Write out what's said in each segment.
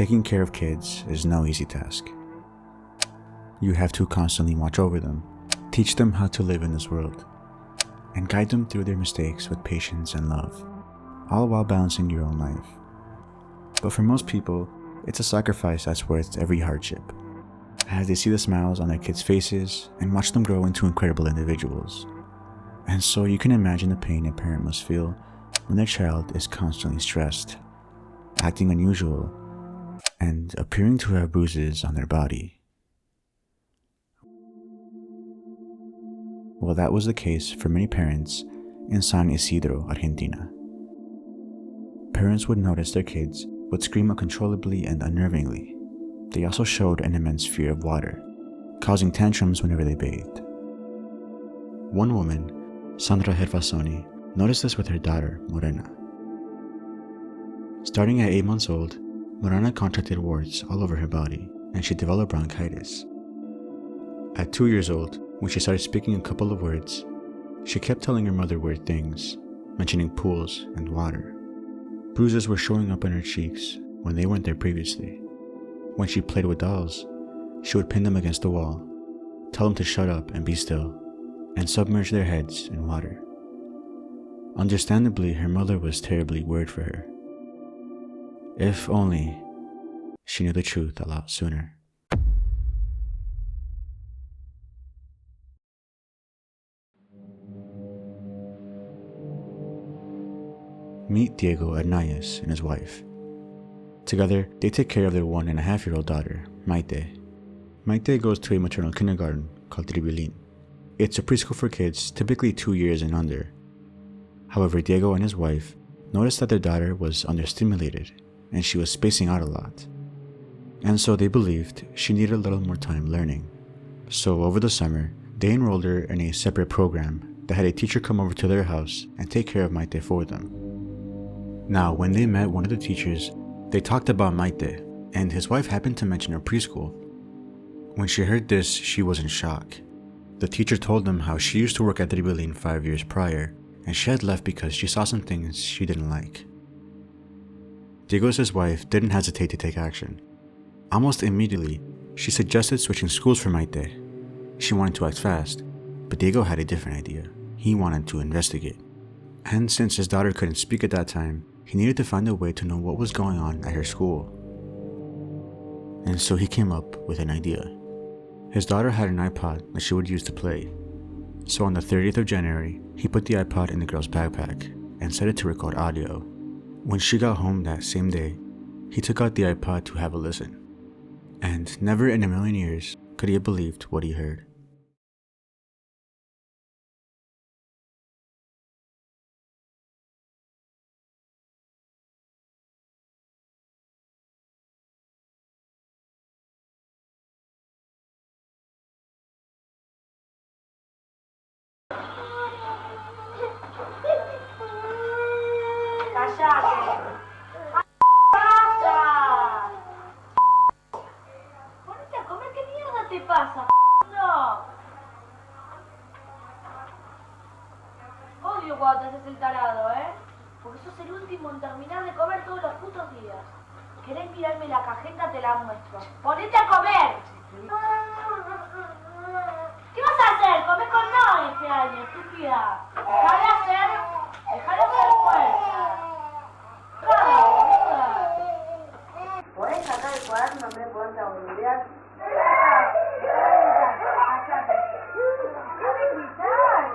Taking care of kids is no easy task. You have to constantly watch over them, teach them how to live in this world, and guide them through their mistakes with patience and love, all while balancing your own life. But for most people, it's a sacrifice that's worth every hardship, as they see the smiles on their kids' faces and watch them grow into incredible individuals. And so you can imagine the pain a parent must feel when their child is constantly stressed, acting unusual, and appearing to have bruises on their body. Well, that was the case for many parents in San Isidro, Argentina. Parents would notice their kids would scream uncontrollably and unnervingly. They also showed an immense fear of water, causing tantrums whenever they bathed. One woman, Sandra Gervasoni, noticed this with her daughter, Morena. Starting at 8 months old, Morena contracted warts all over her body, and she developed bronchitis. At 2 years old, when she started speaking a couple of words, she kept telling her mother weird things, mentioning pools and water. Bruises were showing up on her cheeks when they weren't there previously. When she played with dolls, she would pin them against the wall, tell them to shut up and be still, and submerge their heads in water. Understandably, her mother was terribly worried for her. If only she knew the truth a lot sooner. Meet Diego Hernandez and his wife. Together, they take care of their 1.5-year-old daughter, Maite. Maite goes to a maternal kindergarten called Tribilin. It's a preschool for kids typically 2 years and under. However, Diego and his wife noticed that their daughter was understimulated and she was spacing out a lot. And so they believed she needed a little more time learning. So over the summer, they enrolled her in a separate program that had a teacher come over to their house and take care of Maite for them. Now, when they met one of the teachers, they talked about Maite, and his wife happened to mention her preschool. When she heard this, she was in shock. The teacher told them how she used to work at Tribilin 5 years prior, and she had left because she saw some things she didn't like. Diego's wife didn't hesitate to take action. Almost immediately, she suggested switching schools for Maite. She wanted to act fast, but Diego had a different idea. He wanted to investigate. And since his daughter couldn't speak at that time, he needed to find a way to know what was going on at her school. And so he came up with an idea. His daughter had an iPod that she would use to play. So on the 30th of January, he put the iPod in the girl's backpack and set it to record audio. When she got home that same day, he took out the iPod to have a listen. And never in a million years could he have believed what he heard. ¡Cállate! ¡Pasa! Ponete a comer, ¿qué mierda te pasa? No. Odio cuando te haces el tarado, ¿eh? Porque sos el último en terminar de comer todos los putos días. ¿Querés mirarme la cajeta? Te la muestro. ¡Ponete a comer! ¿Qué vas a hacer? Comé con no este año, estúpida. Dejá de hacer fuerza. Claro, boluda. ¿Podés sacar el cuaderno en vez de ponerte a boludear? Cállate. ¡No me gritás!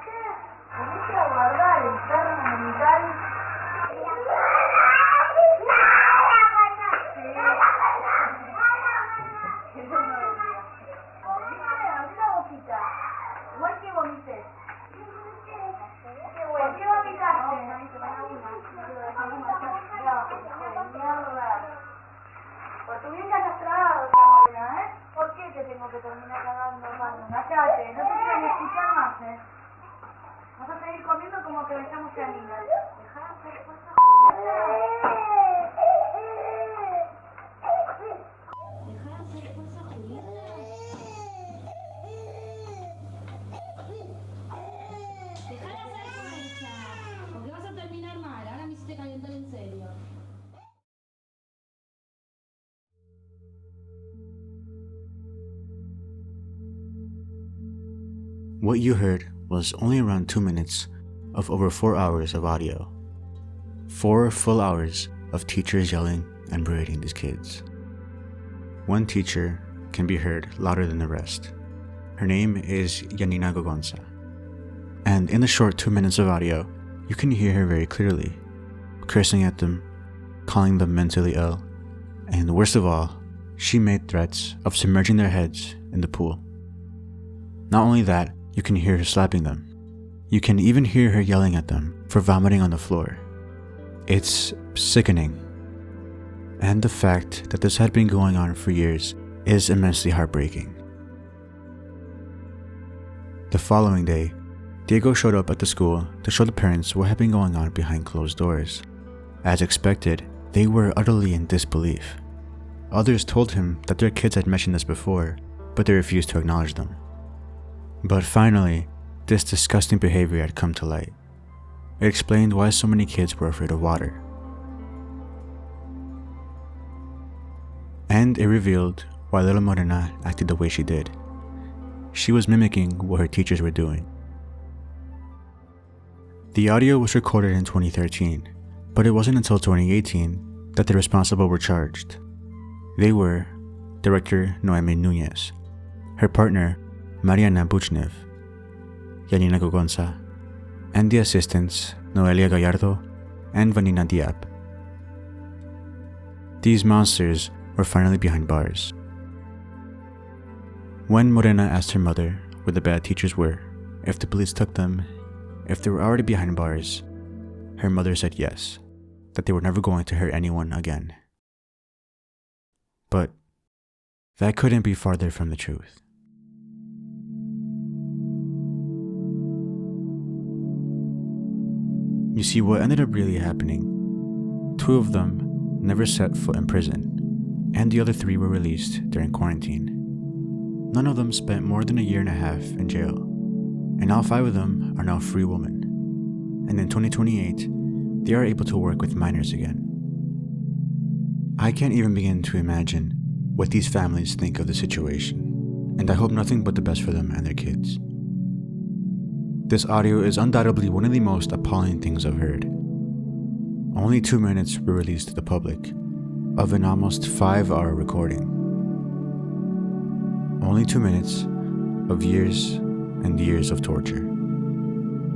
¿Qué? No te quiero ni escuchar más, Vas a seguir comiendo como que dejamos a niña. Dejá de hacer cosas, Julieta. What you heard was only around 2 minutes of over 4 hours of audio. 4 full hours of teachers yelling and berating these kids. One teacher can be heard louder than the rest. Her name is Yanina Gogonza. And in the short 2 minutes of audio, you can hear her very clearly, cursing at them, calling them mentally ill, and worst of all, she made threats of submerging their heads in the pool. Not only that, you can hear her slapping them. You can even hear her yelling at them for vomiting on the floor. It's sickening. And the fact that this had been going on for years is immensely heartbreaking. The following day, Diego showed up at the school to show the parents what had been going on behind closed doors. As expected, they were utterly in disbelief. Others told him that their kids had mentioned this before, but they refused to acknowledge them. But finally, this disgusting behavior had come to light. It explained why so many kids were afraid of water. And it revealed why little Morena acted the way she did. She was mimicking what her teachers were doing. The audio was recorded in 2013, but it wasn't until 2018 that the responsible were charged. They were Director Noemi Nunez, her partner Mariana Buchnev, Yanina Gogonza, and the assistants Noelia Gallardo and Vanina Diab. These monsters were finally behind bars. When Morena asked her mother where the bad teachers were, if the police took them, if they were already behind bars, her mother said yes, that they were never going to hurt anyone again. But that couldn't be farther from the truth. You see, what ended up really happening, 2 of them never set foot in prison, and the other 3 were released during quarantine. None of them spent more than 1.5 years in jail, and all 5 of them are now free women. And in 2028, they are able to work with minors again. I can't even begin to imagine what these families think of the situation, and I hope nothing but the best for them and their kids. This audio is undoubtedly one of the most appalling things I've heard. Only 2 minutes were released to the public, of an almost 5-hour recording. Only 2 minutes of years and years of torture.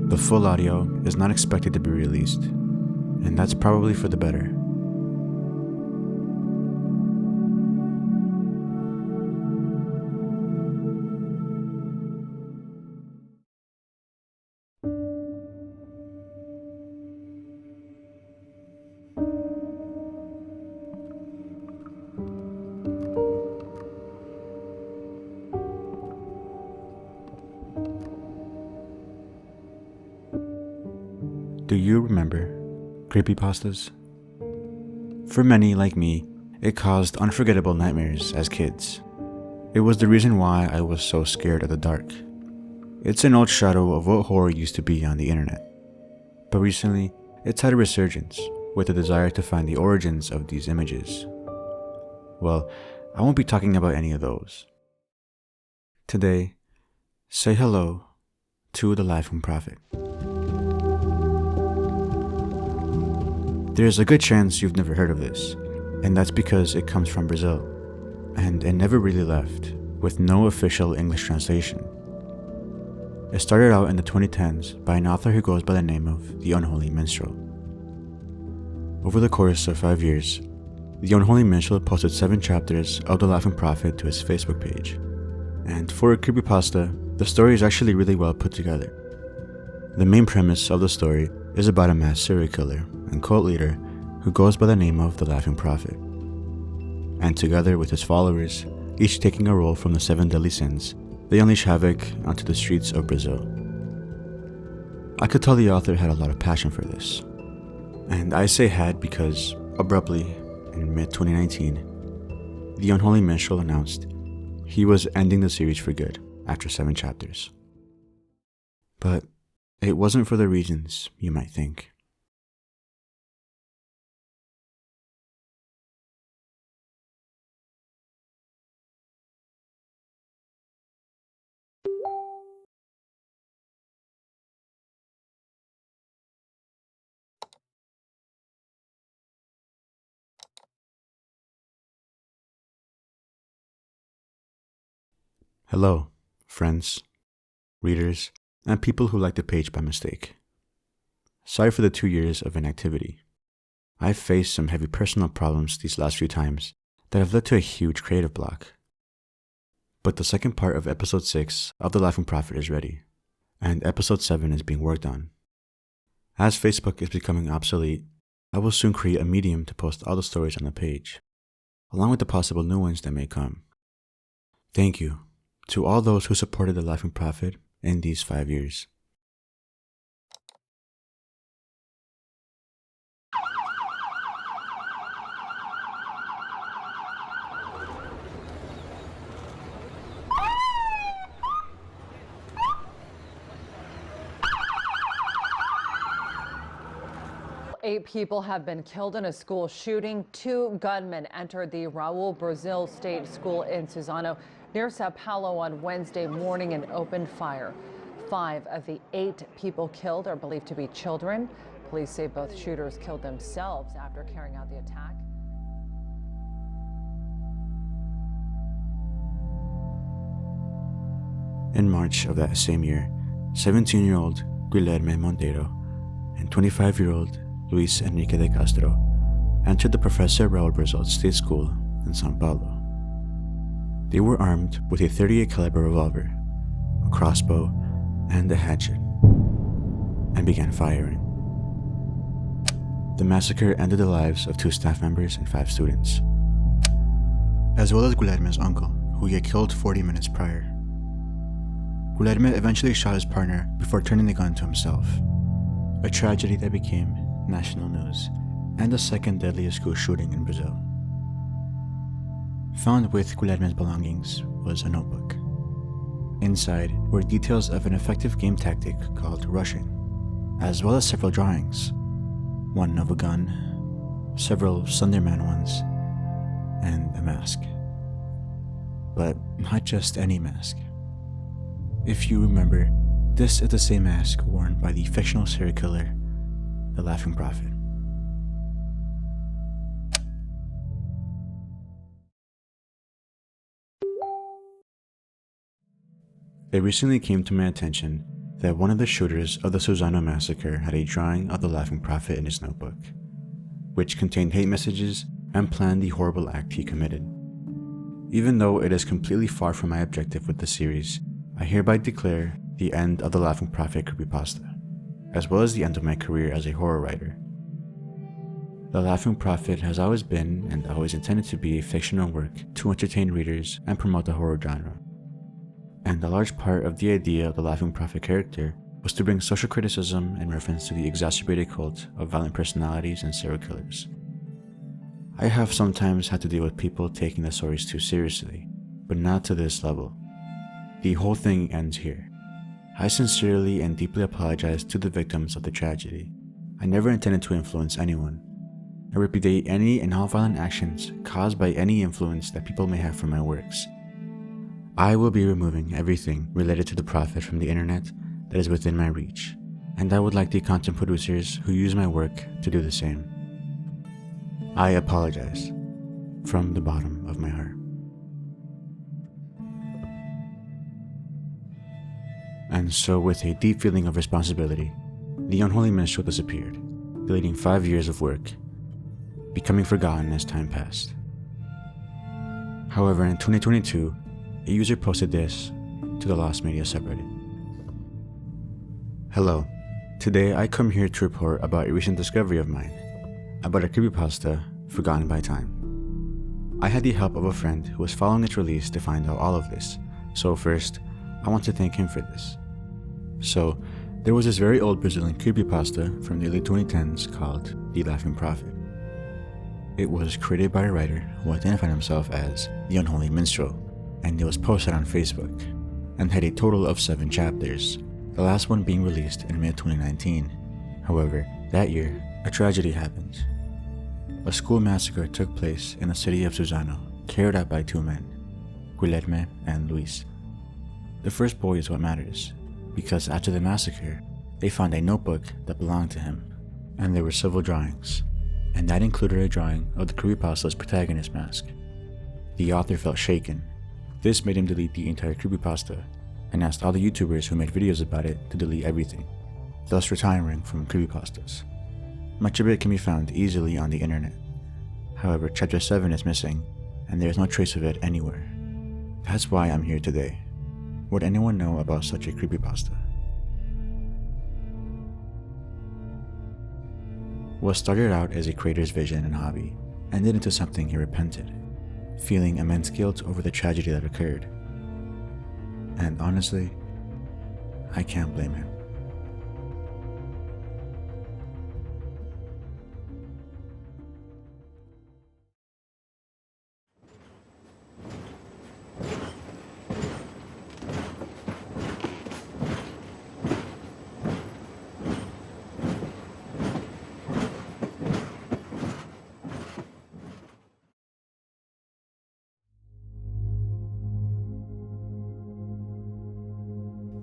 The full audio is not expected to be released, and that's probably for the better. Do you remember creepypastas? For many, like me, it caused unforgettable nightmares as kids. It was the reason why I was so scared of the dark. It's an old shadow of what horror used to be on the internet. But recently, it's had a resurgence with a desire to find the origins of these images. Well, I won't be talking about any of those. Today, say hello to the Laughing Prophet. There's a good chance you've never heard of this, and that's because it comes from Brazil, and it never really left, with no official English translation. It started out in the 2010s by an author who goes by the name of The Unholy Minstrel. Over the course of 5 years, The Unholy Minstrel posted 7 chapters of The Laughing Prophet to his Facebook page, and for a creepypasta, the story is actually really well put together. The main premise of the story is about a mass serial killer and cult leader who goes by the name of the Laughing Prophet. And together with his followers, each taking a role from the 7 deadly sins, They unleash havoc onto the streets of Brazil. I could tell the author had a lot of passion for this. And I say had because, abruptly, in mid-2019, the Unholy Minstrel announced he was ending the series for good after 7 chapters. But it wasn't for the reasons you might think. Hello, friends, readers, and people who like the page by mistake. Sorry for the 2 years of inactivity. I've faced some heavy personal problems these last few times that have led to a huge creative block. But the second part of episode 6 of The Laughing Prophet is ready, and episode 7 is being worked on. As Facebook is becoming obsolete, I will soon create a medium to post all the stories on the page, along with the possible new ones that may come. Thank you to all those who supported The Laughing Prophet in these 5 years. Eight people have been killed in a school shooting. 2 gunmen entered the Raul Brazil State School in Suzano near Sao Paulo on Wednesday morning and opened fire. 5 of the 8 people killed are believed to be children. Police say both shooters killed themselves after carrying out the attack. In March of that same year, 17-year-old Guilherme Monteiro and 25-year-old Luis Enrique de Castro entered the Professor Raul Brazil State School in São Paulo. They were armed with a .38 caliber revolver, a crossbow, and a hatchet, and began firing. The massacre ended the lives of 2 staff members and 5 students, as well as Guilherme's uncle, who he had killed 40 minutes prior. Guilherme eventually shot his partner before turning the gun to himself, a tragedy that became national news and the second deadliest school shooting in Brazil. Found with Guilherme's belongings was a notebook. Inside were details of an effective game tactic called rushing, as well as several drawings, one of a gun, several Sunderman ones, and a mask. But not just any mask. If you remember, this is the same mask worn by the fictional serial killer, The Laughing Prophet. It recently came to my attention that one of the shooters of the Suzano massacre had a drawing of the Laughing Prophet in his notebook, which contained hate messages and planned the horrible act he committed. Even though it is completely far from my objective with the series, I hereby declare the end of the Laughing Prophet creepypasta, as well as the end of my career as a horror writer. The Laughing Prophet has always been and always intended to be a fictional work to entertain readers and promote the horror genre. And a large part of the idea of the Laughing Prophet character was to bring social criticism in reference to the exacerbated cult of violent personalities and serial killers. I have sometimes had to deal with people taking the stories too seriously, but not to this level. The whole thing ends here. I sincerely and deeply apologize to the victims of the tragedy. I never intended to influence anyone. I repudiate any and all violent actions caused by any influence that people may have from my works. I will be removing everything related to the Prophet from the internet that is within my reach, and I would like the content producers who use my work to do the same. I apologize from the bottom of my heart. And so, with a deep feeling of responsibility, the Unholy Minstrel disappeared, deleting 5 years of work, becoming forgotten as time passed. However, in 2022, a user posted this to the Lost Media subreddit. Hello, today I come here to report about a recent discovery of mine, about a creepypasta forgotten by time. I had the help of a friend who was following its release to find out all of this, so first, I want to thank him for this. So, there was this very old Brazilian creepypasta from the early 2010s called The Laughing Prophet. It was created by a writer who identified himself as The Unholy Minstrel, and it was posted on Facebook, and had a total of 7 chapters, the last one being released in mid-2019. However, that year, a tragedy happened. A school massacre took place in the city of Suzano, carried out by 2 men, Guilherme and Luis. The first boy is what matters, because after the massacre, they found a notebook that belonged to him, and there were several drawings, and that included a drawing of the creepypasta's protagonist mask. The author felt shaken. This made him delete the entire creepypasta, and asked all the YouTubers who made videos about it to delete everything, thus retiring from creepypastas. Much of it can be found easily on the internet. However, Chapter 7 is missing, and there is no trace of it anywhere. That's why I'm here today. Would anyone know about such a creepypasta? What started out as a creator's vision and hobby ended into something he repented, feeling immense guilt over the tragedy that occurred. And honestly, I can't blame him.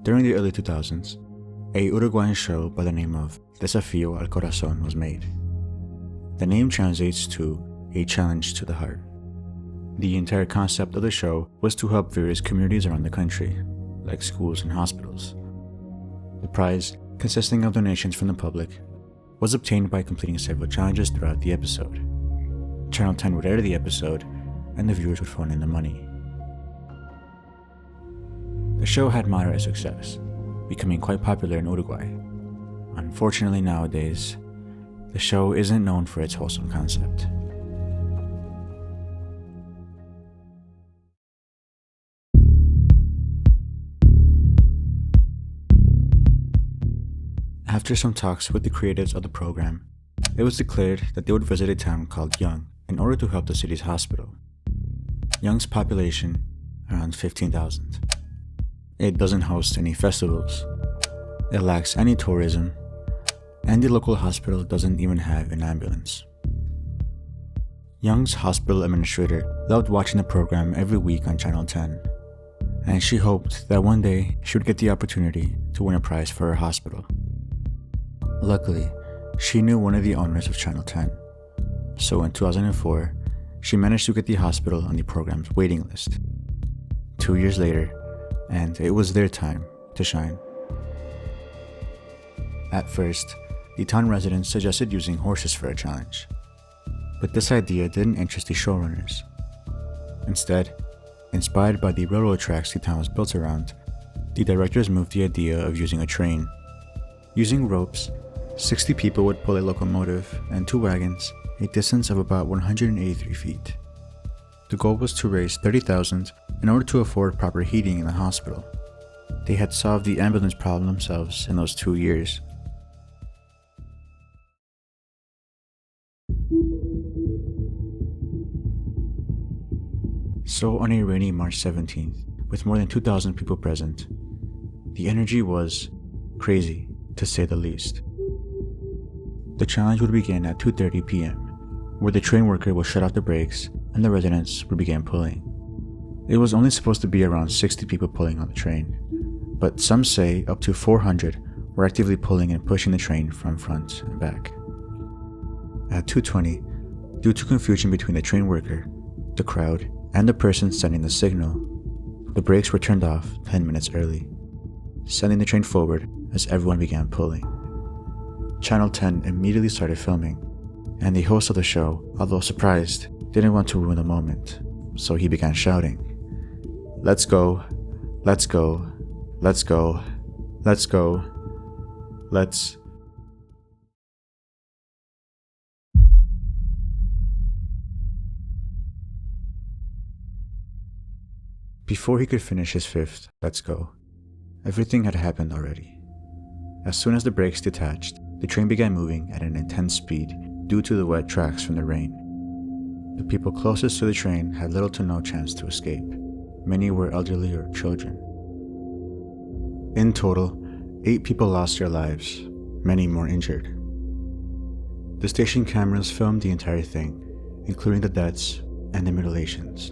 During the early 2000s, a Uruguayan show by the name of Desafío al Corazón was made. The name translates to a challenge to the heart. The entire concept of the show was to help various communities around the country, like schools and hospitals. The prize, consisting of donations from the public, was obtained by completing several challenges throughout the episode. Channel 10 would air the episode, and the viewers would phone in the money. The show had moderate success, becoming quite popular in Uruguay. Unfortunately nowadays, the show isn't known for its wholesome concept. After some talks with the creatives of the program, it was declared that they would visit a town called Young in order to help the city's hospital. Young's population, around 15,000. It doesn't host any festivals, it lacks any tourism, and the local hospital doesn't even have an ambulance. Young's hospital administrator loved watching the program every week on Channel 10, and she hoped that one day she would get the opportunity to win a prize for her hospital. Luckily, she knew one of the owners of Channel 10, so in 2004, she managed to get the hospital on the program's waiting list. 2 years later, and it was their time to shine. At first, the town residents suggested using horses for a challenge, but this idea didn't interest the showrunners. Instead, inspired by the railroad tracks the town was built around, the directors moved the idea of using a train. Using ropes, 60 people would pull a locomotive and 2 wagons, a distance of about 183 feet. The goal was to raise $30,000 in order to afford proper heating in the hospital. They had solved the ambulance problem themselves in those 2 years. So on a rainy March 17th, with more than 2,000 people present, the energy was crazy, to say the least. The challenge would begin at 2:30 p.m., where the train worker would shut off the brakes and the residents would begin pulling. It was only supposed to be around 60 people pulling on the train, but some say up to 400 were actively pulling and pushing the train from front and back. At 2:20, due to confusion between the train worker, the crowd, and the person sending the signal, the brakes were turned off 10 minutes early, sending the train forward as everyone began pulling. Channel 10 immediately started filming, and the host of the show, although surprised, didn't want to ruin the moment, so he began shouting, "Let's go, let's go, let's go, let's go, let's..." Before he could finish his fifth "let's go," Everything had happened already. As soon as the brakes detached, the train began moving at an intense speed due to the wet tracks from the rain. The people closest to the train had little to no chance to escape. Many were elderly or children. In total, 8 people lost their lives, many more injured. The station cameras filmed the entire thing, including the deaths and the mutilations.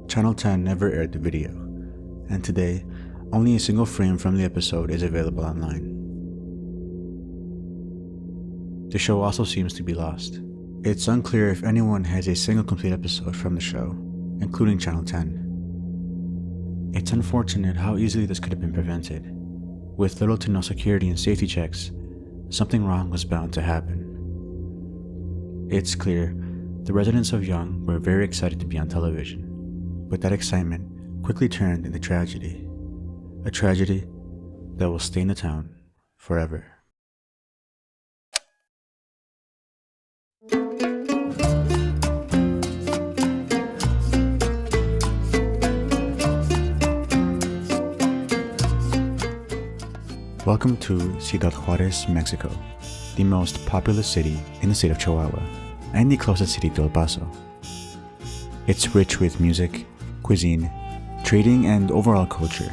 Channel 10 never aired the video, and today, only a single frame from the episode is available online. The show also seems to be lost. It's unclear if anyone has a single complete episode from the show, including Channel 10. It's unfortunate how easily this could have been prevented. With little to no security and safety checks, something wrong was bound to happen. It's clear the residents of Young were very excited to be on television, but that excitement quickly turned into tragedy. A tragedy that will stay in the town forever. Welcome to Ciudad Juárez, Mexico, the most populous city in the state of Chihuahua, and the closest city to El Paso. It's rich with music, cuisine, trading, and overall culture.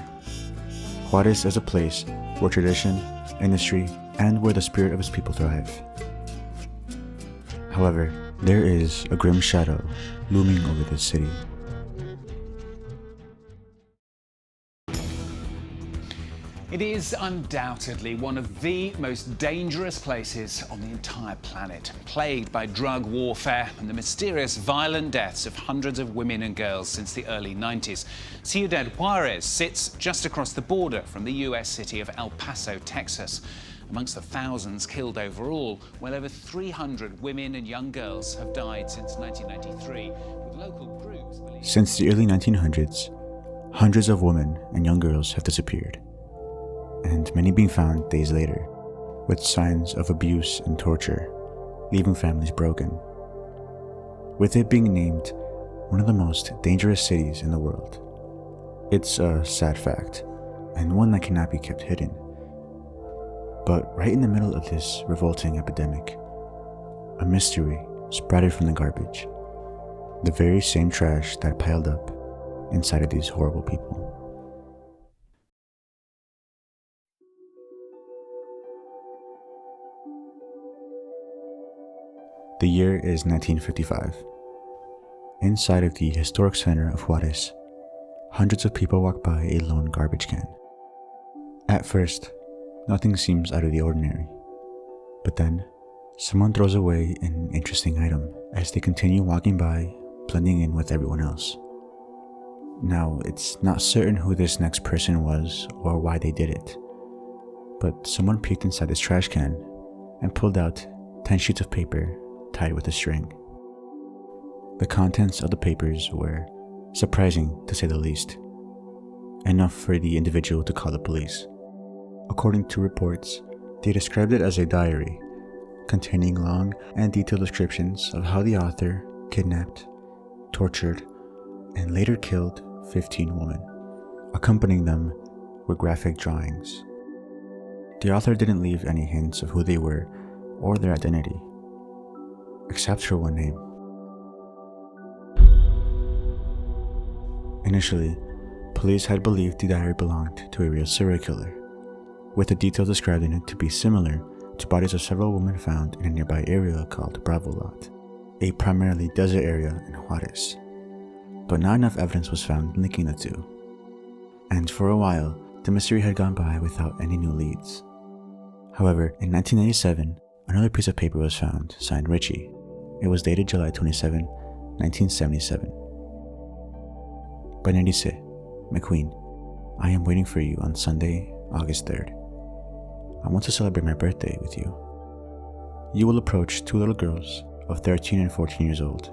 Juárez is a place where tradition, industry, and where the spirit of its people thrive. However, there is a grim shadow looming over this city. It is undoubtedly one of the most dangerous places on the entire planet, plagued by drug warfare and the mysterious violent deaths of hundreds of women and girls since the early 90s. Ciudad Juárez sits just across the border from the US city of El Paso, Texas. Amongst the thousands killed overall, well over 300 women and young girls have died since 1993, with local groups believing... Since the early 1900s, hundreds of women and young girls have disappeared, and many being found days later, with signs of abuse and torture, leaving families broken. With it being named one of the most dangerous cities in the world, it's a sad fact, and one that cannot be kept hidden. But right in the middle of this revolting epidemic, a mystery sprouted from the garbage, the very same trash that piled up inside of these horrible people. The year is 1955. Inside of the historic center of Juárez, hundreds of people walk by a lone garbage can. At first, nothing seems out of the ordinary. But then, someone throws away an interesting item as they continue walking by, blending in with everyone else. Now, it's not certain who this next person was or why they did it, but someone peeked inside this trash can and pulled out 10 sheets of paper tied with a string. The contents of the papers were surprising, to say the least, enough for the individual to call the police. According to reports, they described it as a diary containing long and detailed descriptions of how the author kidnapped, tortured, and later killed 15 women. Accompanying them were graphic drawings. The author didn't leave any hints of who they were or their identity, except for one name. Initially, police had believed the diary belonged to a real serial killer, with the details described in it to be similar to bodies of several women found in a nearby area called Bravo Lot, a primarily desert area in Juárez. But not enough evidence was found linking the two. And for a while, the mystery had gone by without any new leads. However, in 1997, another piece of paper was found, signed Richie. It was dated July 27, 1977. Benedice, McQueen, I am waiting for you on Sunday, August 3rd. I want to celebrate my birthday with you. You will approach 2 little girls of 13 and 14 years old,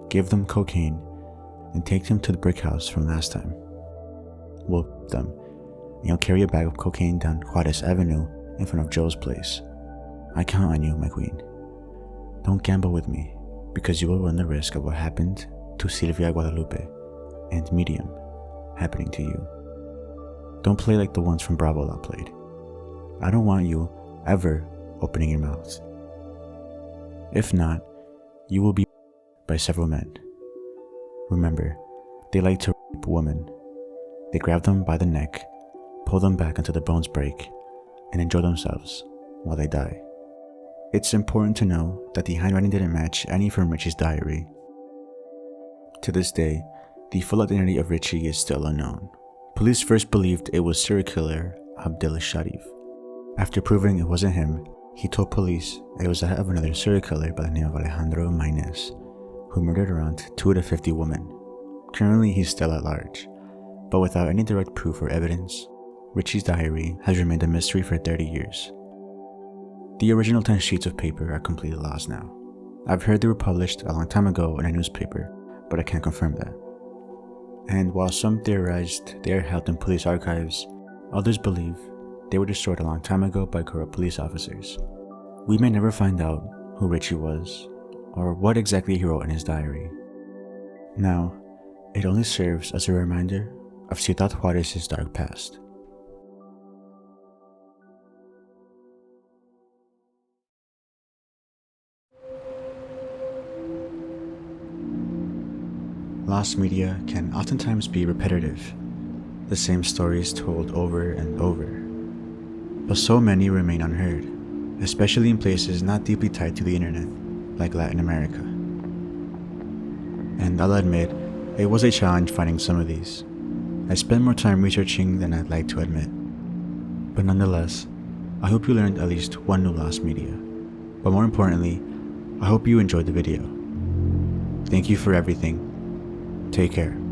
give them cocaine, and take them to the brick house from last time. Whoop them, and you'll carry a bag of cocaine down Juárez Avenue in front of Joe's place. I count on you, my queen. Don't gamble with me, because you will run the risk of what happened to Silvia Guadalupe and Miriam happening to you. Don't play like the ones from Bravo that played. I don't want you ever opening your mouth. If not, you will be by several men. Remember, they like to rape women. They grab them by the neck, pull them back until the bones break, and enjoy themselves while they die. It's important to know that the handwriting didn't match any from Richie's diary. To this day, the full identity of Richie is still unknown. Police first believed it was serial killer Abdel Sharif. After proving it wasn't him, he told police it was that of another serial killer by the name of Alejandro Maynez, who murdered around 2 to 50 women. Currently, he's still at large, but without any direct proof or evidence, Richie's diary has remained a mystery for 30 years. The original 10 sheets of paper are completely lost now. I've heard they were published a long time ago in a newspaper, but I can't confirm that. And while some theorized they are held in police archives, others believe they were destroyed a long time ago by corrupt police officers. We may never find out who Richie was, or what exactly he wrote in his diary. Now, it only serves as a reminder of Ciudad Juárez's dark past. Lost media can oftentimes be repetitive, the same stories told over and over. But so many remain unheard, especially in places not deeply tied to the internet, like Latin America. And I'll admit, it was a challenge finding some of these. I spent more time researching than I'd like to admit. But nonetheless, I hope you learned at least one new lost media. But more importantly, I hope you enjoyed the video. Thank you for everything. Take care.